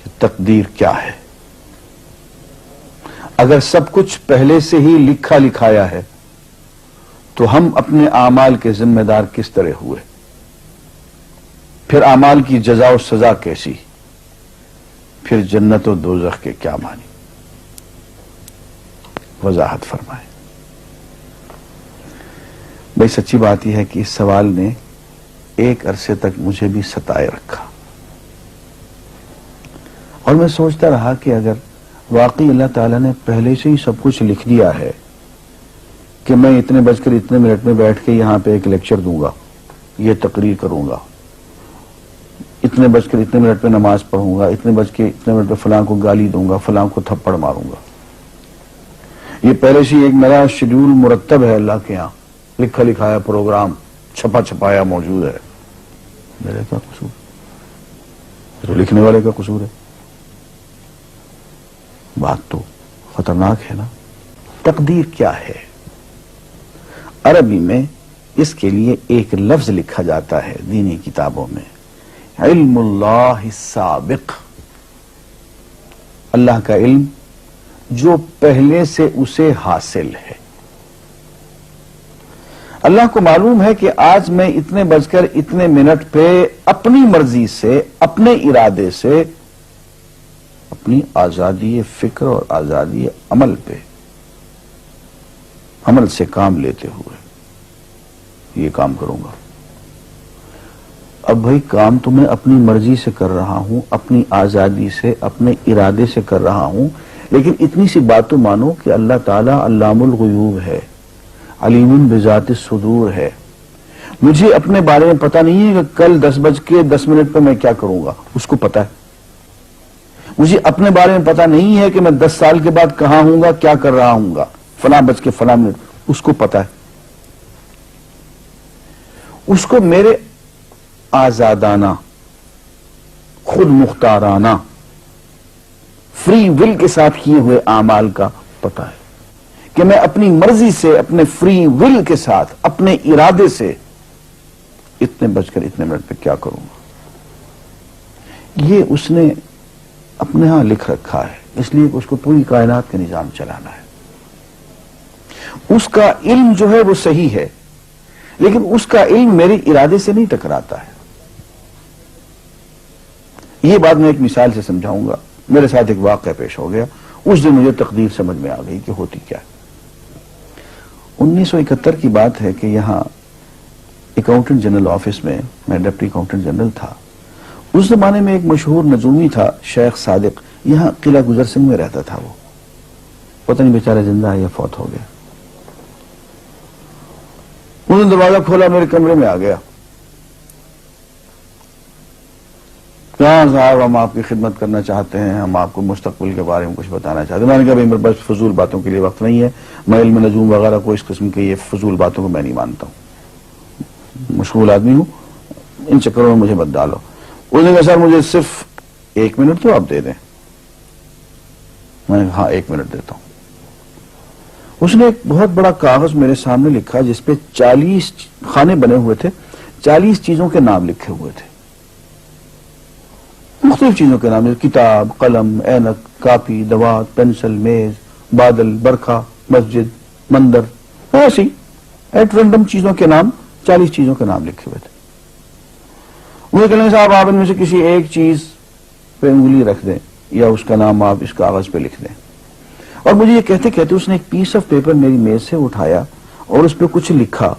کہ تقدیر کیا ہے. اگر سب کچھ پہلے سے ہی لکھا لکھایا ہے تو ہم اپنے اعمال کے ذمہ دار کس طرح ہوئے؟ پھر اعمال کی جزا و سزا کیسی؟ پھر جنت و دوزخ کے کیا معنی؟ وضاحت فرمائیں. بھئی سچی بات یہ ہے کہ اس سوال نے ایک عرصے تک مجھے بھی ستائے رکھا، اور میں سوچتا رہا کہ اگر واقعی اللہ تعالیٰ نے پہلے سے ہی سب کچھ لکھ دیا ہے کہ میں اتنے بج کر اتنے منٹ میں بیٹھ کے یہاں پہ ایک لیکچر دوں گا، یہ تقریر کروں گا، اتنے بج کر اتنے منٹ پہ نماز پڑھوں گا، اتنے بج کے اتنے منٹ پہ فلاں کو گالی دوں گا، فلاں کو تھپڑ ماروں گا، یہ پہلے سے ایک میرا شیڈول مرتب ہے اللہ کے ہاں، لکھا لکھایا پروگرام چھپا چھپایا موجود ہے، میرے کیا قصور؟ تو لکھنے والے کا قصور ہے. بات تو خطرناک ہے نا. تقدیر کیا ہے؟ عربی میں اس کے لیے ایک لفظ لکھا جاتا ہے دینی کتابوں میں، علم اللہ السابق، اللہ کا علم جو پہلے سے اسے حاصل ہے. اللہ کو معلوم ہے کہ آج میں اتنے بج کر اتنے منٹ پہ اپنی مرضی سے، اپنے ارادے سے، اپنی آزادی فکر اور آزادی عمل پہ، عمل سے کام لیتے ہوئے یہ کام کروں گا. اب بھائی کام تو میں اپنی مرضی سے کر رہا ہوں، اپنی آزادی سے، اپنے ارادے سے کر رہا ہوں، لیکن اتنی سی بات تو مانو کہ اللہ تعالیٰ علام الغیوب ہے، علیم بذات الصدور ہے. مجھے اپنے بارے میں پتہ نہیں ہے کہ کل 10:10 پہ میں کیا کروں گا، اس کو پتا ہے. مجھے اپنے بارے میں پتہ نہیں ہے کہ میں 10 سال کے بعد کہاں ہوں گا، کیا کر رہا ہوں گا، فلاں بج کے فلاں منٹ، اس کو پتا ہے. اس کو میرے آزادانہ، خود مختارانہ، فری ول کے ساتھ کیے ہوئے اعمال کا پتہ ہے کہ میں اپنی مرضی سے، اپنے فری ول کے ساتھ، اپنے ارادے سے اتنے بج کر اتنے منٹ پہ کیا کروں گا. یہ اس نے اپنے ہاں لکھ رکھا ہے، اس لیے کہ اس کو پوری کائنات کا نظام چلانا ہے. اس کا علم جو ہے وہ صحیح ہے، لیکن اس کا علم میرے ارادے سے نہیں ٹکراتا ہے. یہ بات میں ایک مثال سے سمجھاؤں گا. میرے ساتھ ایک واقعہ پیش ہو گیا، اس دن مجھے تقدیر سمجھ میں آ گئی کہ ہوتی کیا ہے. 1971 کی بات ہے کہ یہاں اکاؤنٹنٹ جنرل آفس میں میں ڈپٹی اکاؤنٹنٹ جنرل تھا. اس زمانے میں ایک مشہور نجومی تھا شیخ صادق، یہاں قلعہ گزر سنگھ میں رہتا تھا. وہ پتہ نہیں بیچارہ زندہ ہے یا فوت ہو گیا. انہوں نے دروازہ کھولا، میرے کمرے میں آ گیا. کہاں صاحب ہم آپ کی خدمت کرنا چاہتے ہیں، ہم آپ کو مستقبل کے بارے میں کچھ بتانا چاہتے ہیں. میں نے کہا میرے پاس فضول باتوں کے لیے وقت نہیں ہے، میں علم نجوم وغیرہ کو، اس قسم کے یہ فضول باتوں کو میں نہیں مانتا ہوں، مشغول آدمی ہوں، ان چکروں میں مجھے مت ڈالو. اس نے کہا سر مجھے صرف 1 منٹ تو آپ دے دیں. میں نے کہا ہاں 1 منٹ دیتا ہوں. اس نے ایک بہت بڑا کاغذ میرے سامنے لکھا جس پہ 40 خانے بنے ہوئے تھے، 40 چیزوں کے نام لکھے ہوئے تھے، مختلف چیزوں کے نام، کتاب، قلم، اینک، کاپی، دوات، پینسل، میز، بادل، برکھا، مسجد، مندر، ایسی ایٹ رینڈم چیزوں کے نام، 40 چیزوں کے نام لکھے ہوئے تھے. مجھے کہنے صاحب آپ ان میں سے کسی ایک چیز پہ انگلی رکھ دیں یا اس کا نام آپ اس کاغذ پہ لکھ دیں. اور مجھے یہ کہتے کہتے اس نے ایک پیس آف پیپر میری میز سے اٹھایا اور اس پہ کچھ لکھا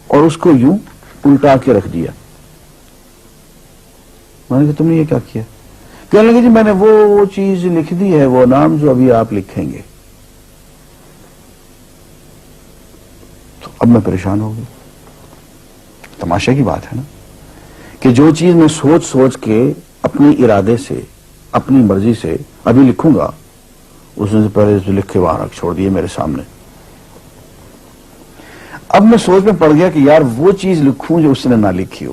اور اس کو یوں الٹا کے رکھ دیا. میں نے کہا تم نے یہ کیا کیا؟ کہنے لگے جی میں نے وہ چیز لکھ دی ہے، وہ نام جو ابھی آپ لکھیں گے. تو اب میں پریشان ہو گئی. تماشا کی بات ہے نا کہ جو چیز میں سوچ سوچ کے اپنے ارادے سے، اپنی مرضی سے ابھی لکھوں گا، اس نے پہلے جو لکھے وہاں رکھ چھوڑ دیے میرے سامنے. اب میں سوچ میں پڑ گیا کہ یار وہ چیز لکھوں جو اس نے نہ لکھی ہو.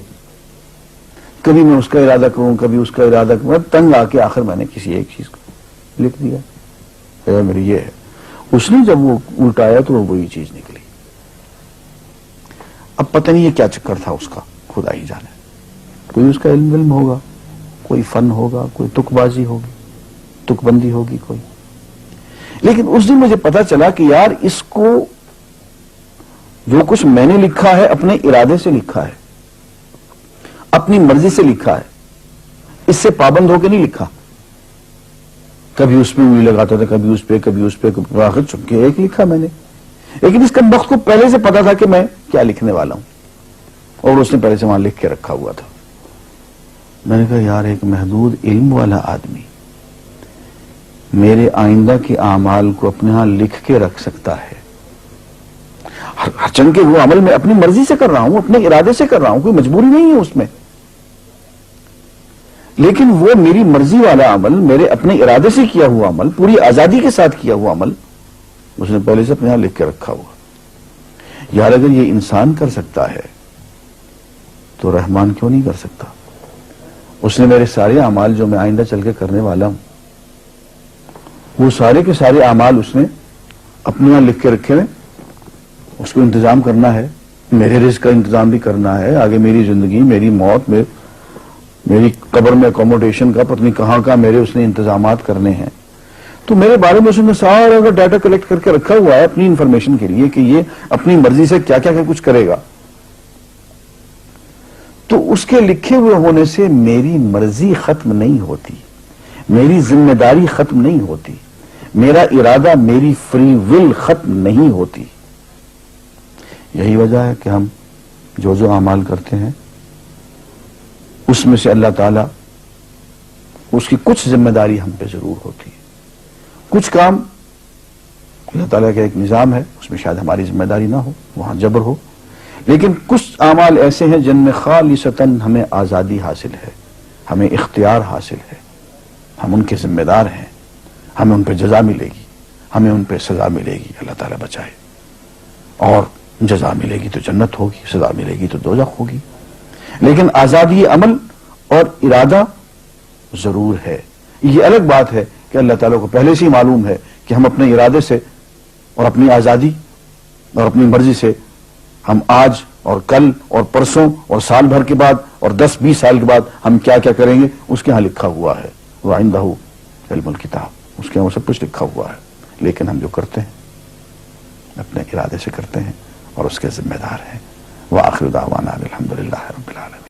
کبھی میں اس کا ارادہ کروں، کبھی اس کا ارادہ کروں، تنگ آ کے آخر میں نے کسی ایک چیز کو لکھ دیا. میری یہ ہے. اس نے جب وہ الٹایا تو وہ وہی چیز نکلی. اب پتہ نہیں یہ کیا چکر تھا اس کا، خدا ہی جانے. کوئی اس کا علم ہوگا، کوئی فن ہوگا, کوئی تک بازی ہوگی, تک بندی ہوگی کوئی. لیکن اس دن مجھے پتا چلا کہ یار اس کو جو کچھ میں نے لکھا ہے اپنے ارادے سے لکھا ہے, اپنی مرضی سے لکھا ہے, اس سے پابند ہو کے نہیں لکھا. کبھی اس میں انگلی لگاتا تھا, کبھی اس پہ, آخر چونکہ ایک لکھا میں نے. لیکن اس کمبخت کو پہلے سے پتا تھا کہ میں کیا لکھنے والا ہوں, اور اس نے پہلے سے وہاں لکھ کے رکھا ہوا تھا. میں نے کہا یار ایک محدود علم والا آدمی میرے آئندہ کے اعمال کو اپنے ہاں لکھ کے رکھ سکتا ہے. ہرچند کہ وہ عمل میں اپنی مرضی سے کر رہا ہوں, اپنے ارادے سے کر رہا ہوں, کوئی مجبوری نہیں ہے اس میں, لیکن وہ میری مرضی والا عمل, میرے اپنے ارادے سے کیا ہوا عمل, پوری آزادی کے ساتھ کیا ہوا عمل, اس نے پہلے سے اپنے یہاں لکھ کے رکھا ہوا. یار اگر یہ انسان کر سکتا ہے تو رحمان کیوں نہیں کر سکتا؟ اس نے میرے سارے اعمال جو میں آئندہ چل کے کرنے والا ہوں, وہ سارے کے سارے اعمال اس نے اپنے یہاں لکھ کے رکھے ہیں. اس کو انتظام کرنا ہے, میرے رزق کا انتظام بھی کرنا ہے, آگے میری زندگی, میری موت, میری قبر میں اکوموڈیشن کا پتہ نہیں کہاں کا میرے اس نے انتظامات کرنے ہیں. تو میرے بارے میں اس نے سارا کا ڈیٹا کلیکٹ کر کے رکھا ہوا ہے اپنی انفارمیشن کے لیے کہ یہ اپنی مرضی سے کیا کیا کچھ کرے گا. تو اس کے لکھے ہوئے ہونے سے میری مرضی ختم نہیں ہوتی, میری ذمہ داری ختم نہیں ہوتی, میرا ارادہ, میری فری ول ختم نہیں ہوتی. یہی وجہ ہے کہ ہم جو اعمال کرتے ہیں اس میں سے اللہ تعالیٰ اس کی کچھ ذمہ داری ہم پہ ضرور ہوتی ہے. کچھ کام اللہ تعالیٰ کا ایک نظام ہے, اس میں شاید ہماری ذمہ داری نہ ہو, وہاں جبر ہو. لیکن کچھ اعمال ایسے ہیں جن میں خالصتاً ہمیں آزادی حاصل ہے, ہمیں اختیار حاصل ہے, ہم ان کے ذمہ دار ہیں, ہمیں ان پہ جزا ملے گی, ہمیں ان پہ سزا ملے گی, اللہ تعالیٰ بچائے. اور جزا ملے گی تو جنت ہوگی, سزا ملے گی تو دوزخ ہوگی. لیکن آزادی عمل اور ارادہ ضرور ہے. یہ الگ بات ہے کہ اللہ تعالیٰ کو پہلے سے ہی معلوم ہے کہ ہم اپنے ارادے سے اور اپنی آزادی اور اپنی مرضی سے ہم آج اور کل اور پرسوں اور سال بھر کے بعد اور 10-20 سال کے بعد ہم کیا کیا کریں گے اس کے ہاں لکھا ہوا ہے. وَعِندَهُ عِلْمُ الْكِتَابِ, اس کے ہاں وہ سب کچھ لکھا ہوا ہے. لیکن ہم جو کرتے ہیں اپنے ارادے سے کرتے ہیں اور اس کے ذمہ دار ہیں. وآخر دعوانا الحمدللہ رب العالمین.